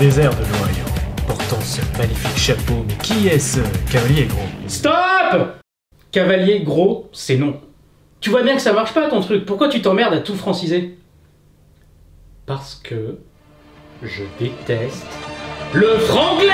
désert de l'Orient, portant ce magnifique chapeau. Mais qui est ce cavalier gros? Stop! Cavalier gros, c'est non. Tu vois bien que ça marche pas ton truc, pourquoi tu t'emmerdes à tout franciser? Parce que je déteste le franglais!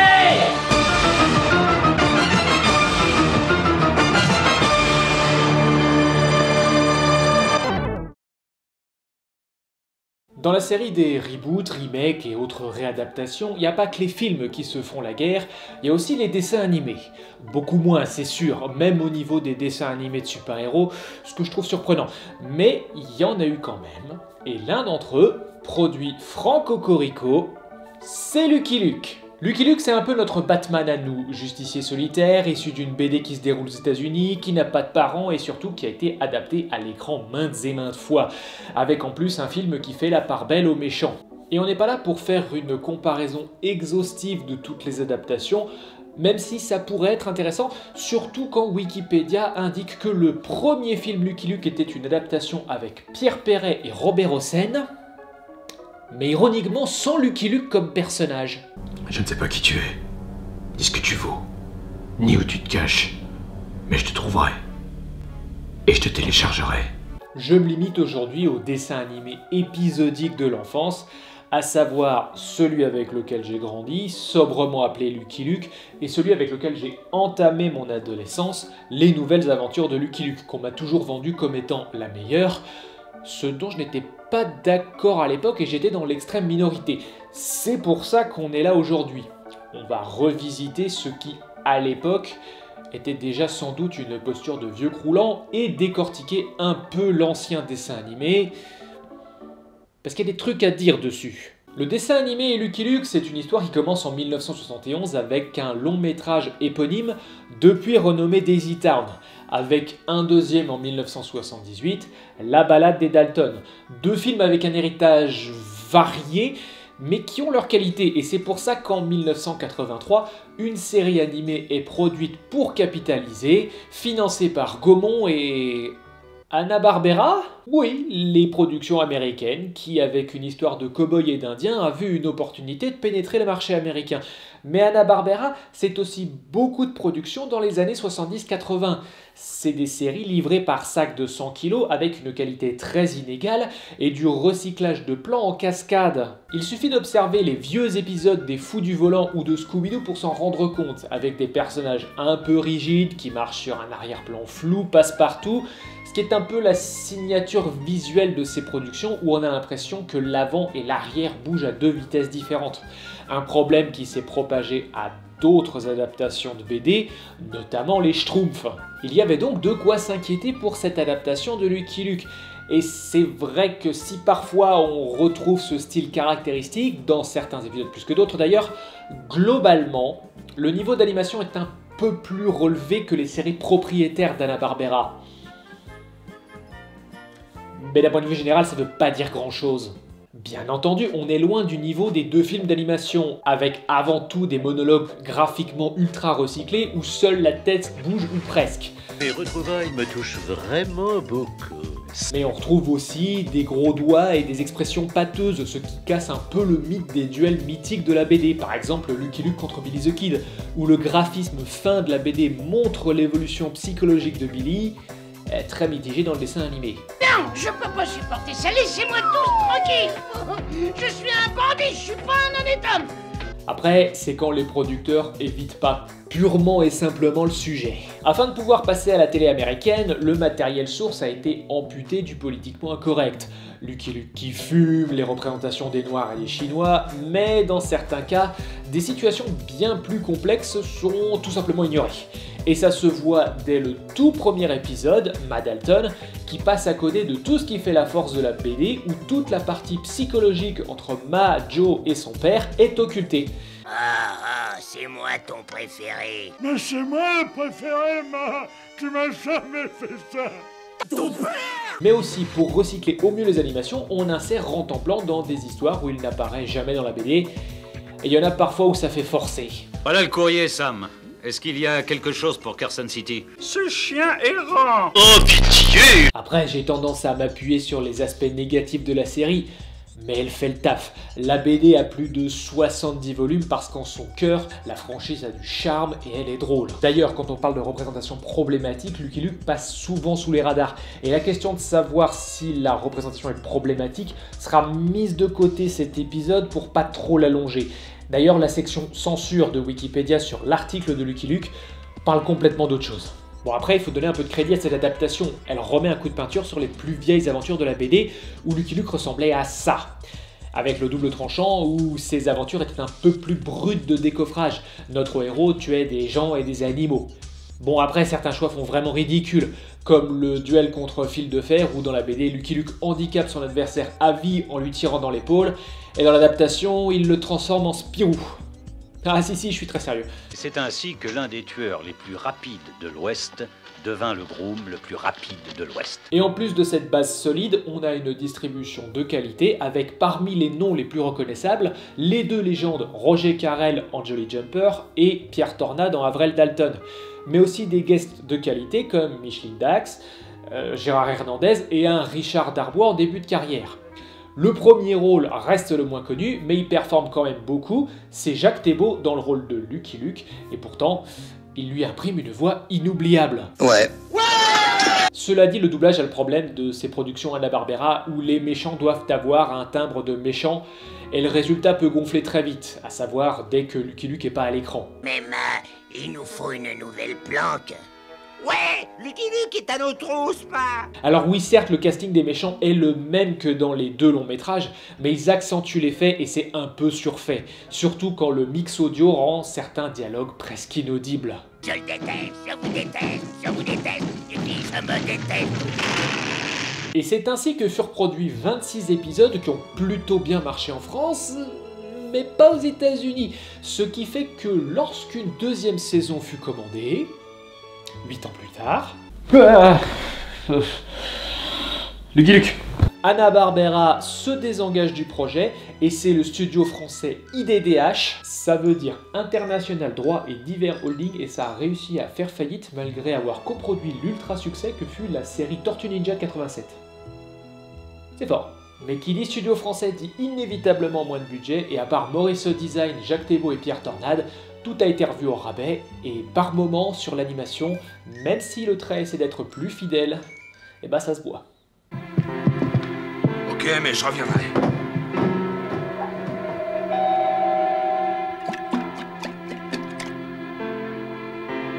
Dans la série des reboots, remakes et autres réadaptations, il n'y a pas que les films qui se font la guerre, il y a aussi les dessins animés. Beaucoup moins, c'est sûr, même au niveau des dessins animés de super-héros, ce que je trouve surprenant. Mais il y en a eu quand même, et l'un d'entre eux, produit franco-corico, c'est Lucky Luke. Lucky Luke, c'est un peu notre Batman à nous, justicier solitaire, issu d'une BD qui se déroule aux États-Unis, qui n'a pas de parents et surtout qui a été adapté à l'écran maintes et maintes fois, avec en plus un film qui fait la part belle aux méchants. Et on n'est pas là pour faire une comparaison exhaustive de toutes les adaptations, même si ça pourrait être intéressant, surtout quand Wikipédia indique que le premier film Lucky Luke était une adaptation avec Pierre Perret et Robert Hossein, mais ironiquement sans Lucky Luke comme personnage. Je ne sais pas qui tu es, ni ce que tu vaux, ni où tu te caches, mais je te trouverai. Et je te téléchargerai. Je me limite aujourd'hui aux dessins animés épisodiques de l'enfance, à savoir celui avec lequel j'ai grandi, sobrement appelé Lucky Luke, et celui avec lequel j'ai entamé mon adolescence, les nouvelles aventures de Lucky Luke, qu'on m'a toujours vendu comme étant la meilleure, ce dont je n'étais pas d'accord à l'époque et j'étais dans l'extrême minorité. C'est pour ça qu'on est là aujourd'hui. On va revisiter ce qui, à l'époque, était déjà sans doute une posture de vieux croulant et décortiquer un peu l'ancien dessin animé, parce qu'il y a des trucs à dire dessus. Le dessin animé Lucky Luke, c'est une histoire qui commence en 1971 avec un long métrage éponyme, depuis renommé Daisy Town, avec un deuxième en 1978, La Balade des Dalton. Deux films avec un héritage varié, mais qui ont leur qualité, et c'est pour ça qu'en 1983, une série animée est produite pour capitaliser, financée par Gaumont et Hanna-Barbera? Oui, les productions américaines qui, avec une histoire de cow-boy et d'indiens, a vu une opportunité de pénétrer le marché américain. Mais Hanna-Barbera, c'est aussi beaucoup de productions dans les années 70-80. C'est des séries livrées par sac de 100 kg avec une qualité très inégale et du recyclage de plans en cascade. Il suffit d'observer les vieux épisodes des Fous du Volant ou de Scooby-Doo pour s'en rendre compte, avec des personnages un peu rigides qui marchent sur un arrière-plan flou passe-partout, ce qui est un peu la signature visuelle de ces productions où on a l'impression que l'avant et l'arrière bougent à deux vitesses différentes. Un problème qui s'est propagé à d'autres adaptations de BD, notamment les Schtroumpfs. Il y avait donc de quoi s'inquiéter pour cette adaptation de Lucky Luke. Et c'est vrai que si parfois on retrouve ce style caractéristique, dans certains épisodes plus que d'autres d'ailleurs, globalement, le niveau d'animation est un peu plus relevé que les séries propriétaires d'Hanna-Barbera. Mais d'un point de vue général, ça ne veut pas dire grand-chose. Bien entendu, on est loin du niveau des deux films d'animation, avec avant tout des monologues graphiquement ultra recyclés où seule la tête bouge ou presque. Les retrouvailles me touchent vraiment beaucoup. Mais on retrouve aussi des gros doigts et des expressions pâteuses, ce qui casse un peu le mythe des duels mythiques de la BD, par exemple Lucky Luke contre Billy the Kid, où le graphisme fin de la BD montre l'évolution psychologique de Billy, très mitigé dans le dessin animé. Non, je peux pas supporter ça, laissez-moi tous tranquille. Je suis un bandit, je suis pas un honnête homme. Après, c'est quand les producteurs évitent pas purement et simplement le sujet. Afin de pouvoir passer à la télé américaine, le matériel source a été amputé du politiquement incorrect. Lucky Luke qui fume, les représentations des Noirs et des Chinois, mais dans certains cas, des situations bien plus complexes sont tout simplement ignorées. Et ça se voit dès le tout premier épisode, Ma Dalton, qui passe à côté de tout ce qui fait la force de la BD, où toute la partie psychologique entre Ma, Joe et son père est occultée. Ah, c'est moi ton préféré. Mais c'est moi le préféré, Ma. Tu m'as jamais fait ça. Ton père! Mais aussi, pour recycler au mieux les animations, on insère Rantanplan dans des histoires où il n'apparaît jamais dans la BD, et il y en a parfois où ça fait forcer. Voilà le courrier, Sam. Est-ce qu'il y a quelque chose pour Carson City? Ce chien errant. Oh, pitié! Après, j'ai tendance à m'appuyer sur les aspects négatifs de la série, Mais elle fait le taf. La BD a plus de 70 volumes parce qu'en son cœur, la franchise a du charme et elle est drôle. D'ailleurs, quand on parle de représentation problématique, Lucky Luke passe souvent sous les radars. Et la question de savoir si la représentation est problématique sera mise de côté cet épisode pour pas trop l'allonger. D'ailleurs, la section censure de Wikipédia sur l'article de Lucky Luke parle complètement d'autre chose. Bon, après, il faut donner un peu de crédit à cette adaptation. Elle remet un coup de peinture sur les plus vieilles aventures de la BD, où Lucky Luke ressemblait à ça. Avec le double tranchant, où ses aventures étaient un peu plus brutes de décoffrage. Notre héros tuait des gens et des animaux. Bon, après, certains choix font vraiment ridicule, comme le duel contre fil de fer, où dans la BD, Lucky Luke handicape son adversaire à vie en lui tirant dans l'épaule, et dans l'adaptation, il le transforme en Spirou. Ah si, je suis très sérieux. C'est ainsi que l'un des tueurs les plus rapides de l'Ouest devint le groom le plus rapide de l'Ouest. Et en plus de cette base solide, on a une distribution de qualité avec parmi les noms les plus reconnaissables, les deux légendes Roger Carrel en Jolly Jumper et Pierre Tornade en Avril Dalton. Mais aussi des guests de qualité comme Micheline Dax, Gérard Hernandez et un Richard Darbois en début de carrière. Le premier rôle reste le moins connu, mais il performe quand même beaucoup, c'est Jacques Thébault dans le rôle de Lucky Luke, et pourtant, il lui imprime une voix inoubliable. Ouais. Cela dit, le doublage a le problème de ces productions Hanna-Barbera où les méchants doivent avoir un timbre de méchant, et le résultat peut gonfler très vite, à savoir dès que Lucky Luke est pas à l'écran. Mais il nous faut une nouvelle planque. Ouais, Lucky Luke est à nos trousses, pas. Alors oui, certes, le casting des méchants est le même que dans les deux longs métrages, mais ils accentuent l'effet et c'est un peu surfait, surtout quand le mix audio rend certains dialogues presque inaudibles. Je le déteste, je vous déteste, je vous déteste, et puis je me déteste. Et c'est ainsi que furent produits 26 épisodes qui ont plutôt bien marché en France, mais pas aux États-Unis, ce qui fait que lorsqu'une deuxième saison fut commandée, 8 ans plus tard, Lucky Luke, Hanna-Barbera se désengage du projet et c'est le studio français IDDH, ça veut dire International Droit et Divers Holding, et ça a réussi à faire faillite malgré avoir coproduit l'ultra succès que fut la série Tortue Ninja de 87. C'est fort. Mais qui dit studio français dit inévitablement moins de budget, et à part Maurice Design, Jacques Thébault et Pierre Tornade, tout a été revu au rabais, et par moments sur l'animation, même si le trait essaie d'être plus fidèle, et bah ça se voit. Ok, mais je reviendrai.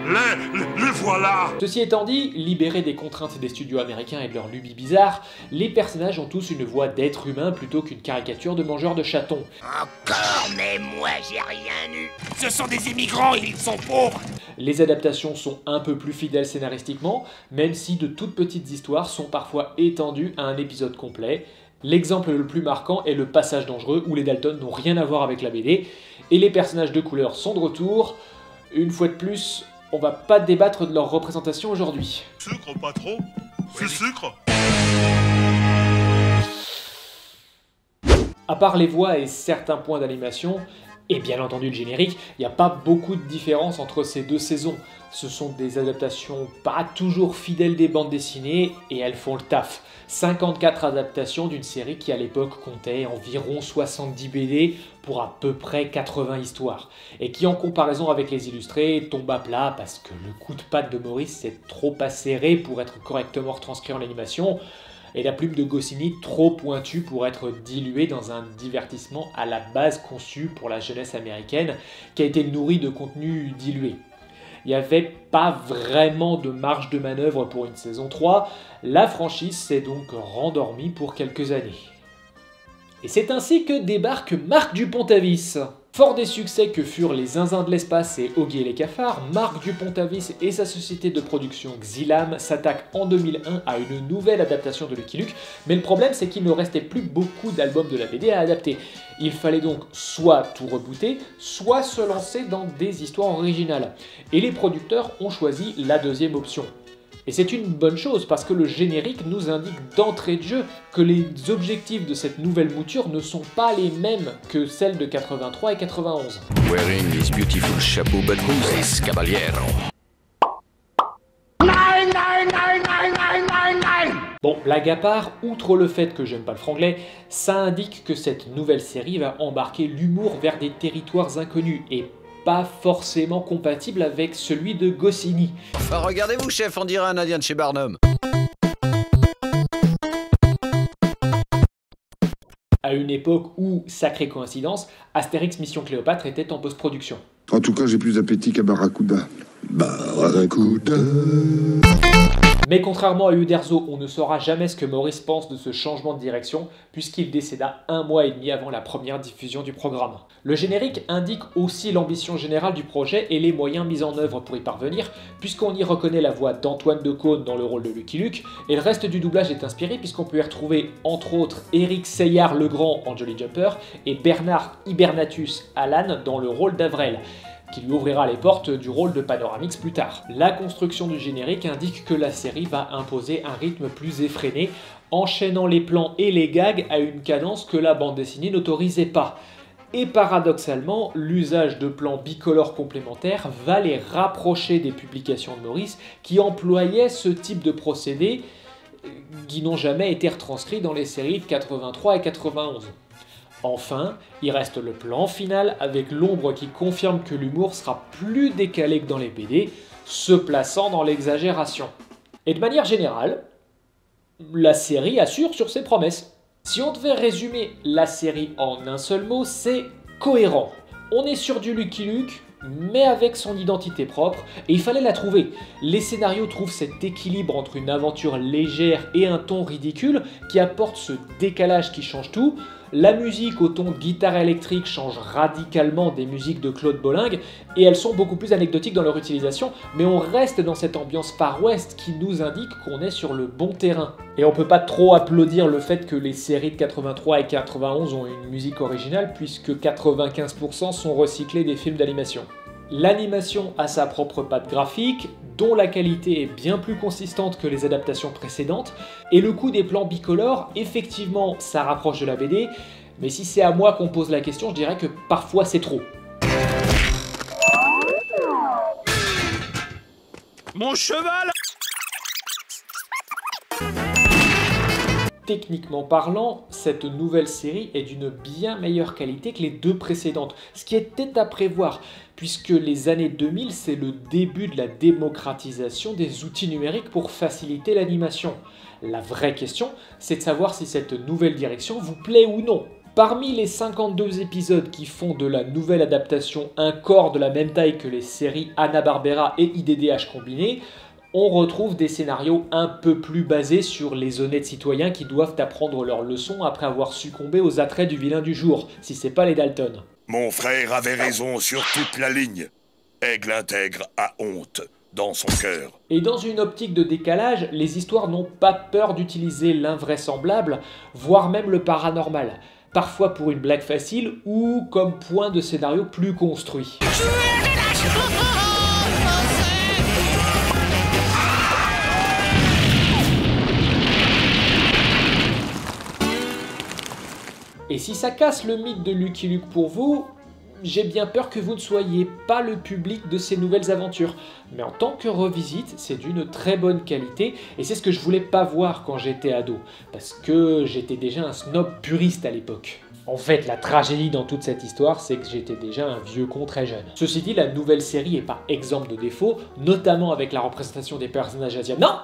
Les voilà. Ceci étant dit, libérés des contraintes des studios américains et de leurs lubies bizarres, les personnages ont tous une voix d'être humain plutôt qu'une caricature de mangeur de chatons. Encore, mais moi j'ai rien eu. Ce sont des immigrants, ils sont pauvres. Les adaptations sont un peu plus fidèles scénaristiquement, même si de toutes petites histoires sont parfois étendues à un épisode complet. L'exemple le plus marquant est le Passage dangereux, où les Dalton n'ont rien à voir avec la BD, et les personnages de couleur sont de retour. Une fois de plus, on va pas débattre de leur représentation aujourd'hui. Sucre, pas trop. C'est sucre. À part les voix et certains points d'animation, et bien entendu le générique, il n'y a pas beaucoup de différence entre ces deux saisons. Ce sont des adaptations pas toujours fidèles des bandes dessinées, et elles font le taf. 54 adaptations d'une série qui à l'époque comptait environ 70 BD pour à peu près 80 histoires, et qui en comparaison avec les illustrés tombe à plat parce que le coup de patte de Maurice est trop acéré pour être correctement retranscrit en animation, et la plume de Goscinny trop pointue pour être diluée dans un divertissement à la base conçu pour la jeunesse américaine qui a été nourri de contenu dilué. Il n'y avait pas vraiment de marge de manœuvre pour une saison 3, la franchise s'est donc rendormie pour quelques années. Et c'est ainsi que débarque Marc Dupont-Avis. Fort des succès que furent les Zinzins de l'espace et Oggy et les cafards, Marc Dupont-Avis et sa société de production Xylam s'attaquent en 2001 à une nouvelle adaptation de Lucky Luke, mais le problème c'est qu'il ne restait plus beaucoup d'albums de la BD à adapter. Il fallait donc soit tout rebooter, soit se lancer dans des histoires originales. Et les producteurs ont choisi la deuxième option. Et c'est une bonne chose parce que le générique nous indique d'entrée de jeu que les objectifs de cette nouvelle mouture ne sont pas les mêmes que celles de 83 et 91. Wearing his beautiful chapeau, but who's this caballero? Bon, blague à part, outre le fait que j'aime pas le franglais, ça indique que cette nouvelle série va embarquer l'humour vers des territoires inconnus et pas forcément compatible avec celui de Goscinny. Enfin, regardez-vous, chef, on dirait un Indien de chez Barnum. À une époque où, sacrée coïncidence, Astérix Mission Cléopâtre était en post-production. En tout cas, j'ai plus d'appétit qu'à Barracuda. Barracuda. Mais contrairement à Uderzo, on ne saura jamais ce que Maurice pense de ce changement de direction, puisqu'il décéda 1 mois et demi avant la première diffusion du programme. Le générique indique aussi l'ambition générale du projet et les moyens mis en œuvre pour y parvenir, puisqu'on y reconnaît la voix d'Antoine Decaune dans le rôle de Lucky Luke, et le reste du doublage est inspiré puisqu'on peut y retrouver entre autres Éric Seillard-Legrand en Jolly Jumper et Bernard Hibernatus Allan dans le rôle d'Avrel, qui lui ouvrira les portes du rôle de Panoramix plus tard. La construction du générique indique que la série va imposer un rythme plus effréné, enchaînant les plans et les gags à une cadence que la bande dessinée n'autorisait pas. Et paradoxalement, l'usage de plans bicolores complémentaires va les rapprocher des publications de Maurice qui employaient ce type de procédé qui n'ont jamais été retranscrits dans les séries de 83 et 91. Enfin, il reste le plan final avec l'ombre qui confirme que l'humour sera plus décalé que dans les BD, se plaçant dans l'exagération. Et de manière générale, la série assure sur ses promesses. Si on devait résumer la série en un seul mot, c'est cohérent. On est sur du Lucky Luke, mais avec son identité propre, et il fallait la trouver. Les scénarios trouvent cet équilibre entre une aventure légère et un ton ridicule qui apporte ce décalage qui change tout. La musique au ton de guitare électrique change radicalement des musiques de Claude Bolling, et elles sont beaucoup plus anecdotiques dans leur utilisation, mais on reste dans cette ambiance Far West qui nous indique qu'on est sur le bon terrain. Et on peut pas trop applaudir le fait que les séries de 83 et 91 ont une musique originale, puisque 95% sont recyclés des films d'animation. L'animation a sa propre patte graphique, dont la qualité est bien plus consistante que les adaptations précédentes, et le coup des plans bicolores, effectivement, ça rapproche de la BD, mais si c'est à moi qu'on pose la question, je dirais que parfois c'est trop. Mon cheval! Techniquement parlant, cette nouvelle série est d'une bien meilleure qualité que les deux précédentes, ce qui était à prévoir, puisque les années 2000, c'est le début de la démocratisation des outils numériques pour faciliter l'animation. La vraie question, c'est de savoir si cette nouvelle direction vous plaît ou non. Parmi les 52 épisodes qui font de la nouvelle adaptation un corps de la même taille que les séries Hanna-Barbera et IDDH combinés, on retrouve des scénarios un peu plus basés sur les honnêtes citoyens qui doivent apprendre leurs leçons après avoir succombé aux attraits du vilain du jour, si c'est pas les Dalton. Mon frère avait raison sur toute la ligne. Aigle intègre a honte dans son cœur. Et dans une optique de décalage, les histoires n'ont pas peur d'utiliser l'invraisemblable, voire même le paranormal. Parfois pour une blague facile ou comme point de scénario plus construit. Et si ça casse le mythe de Lucky Luke pour vous, j'ai bien peur que vous ne soyez pas le public de ces nouvelles aventures. Mais en tant que revisite, c'est d'une très bonne qualité, et c'est ce que je voulais pas voir quand j'étais ado, parce que j'étais déjà un snob puriste à l'époque. En fait, la tragédie dans toute cette histoire, c'est que j'étais déjà un vieux con très jeune. Ceci dit, la nouvelle série est pas exempte de défauts, notamment avec la représentation des personnages asiatiques. Non!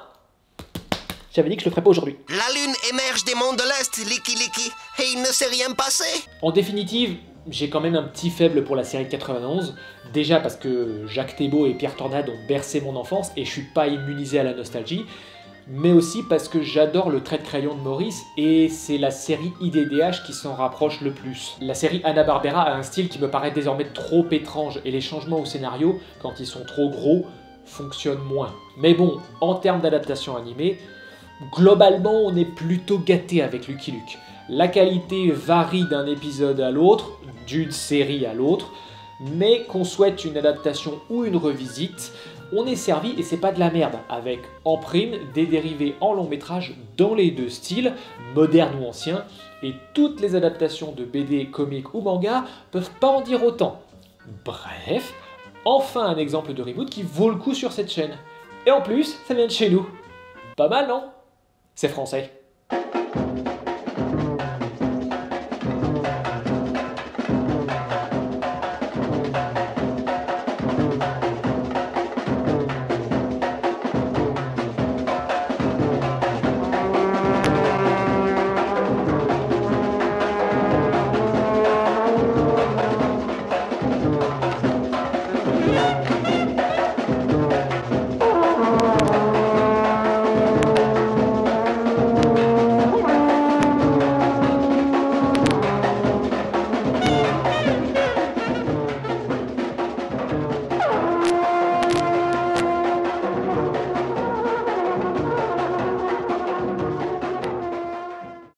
J'avais dit que je le ferais pas aujourd'hui. La lune émerge des monts de l'Est, Licky Licky, et il ne s'est rien passé. En définitive, j'ai quand même un petit faible pour la série de 91, déjà parce que Jacques Thébault et Pierre Tornade ont bercé mon enfance et je suis pas immunisé à la nostalgie, mais aussi parce que j'adore le trait de crayon de Maurice et c'est la série IDDH qui s'en rapproche le plus. La série Hanna-Barbera a un style qui me paraît désormais trop étrange et les changements au scénario, quand ils sont trop gros, fonctionnent moins. Mais bon, en termes d'adaptation animée, globalement on est plutôt gâté avec Lucky Luke. La qualité varie d'un épisode à l'autre, d'une série à l'autre, mais qu'on souhaite une adaptation ou une revisite, on est servi et c'est pas de la merde, avec en prime des dérivés en long métrage dans les deux styles, modernes ou anciens, et toutes les adaptations de BD, comics ou manga peuvent pas en dire autant. Bref, enfin un exemple de reboot qui vaut le coup sur cette chaîne. Et en plus, ça vient de chez nous. Pas mal, non ? C'est français.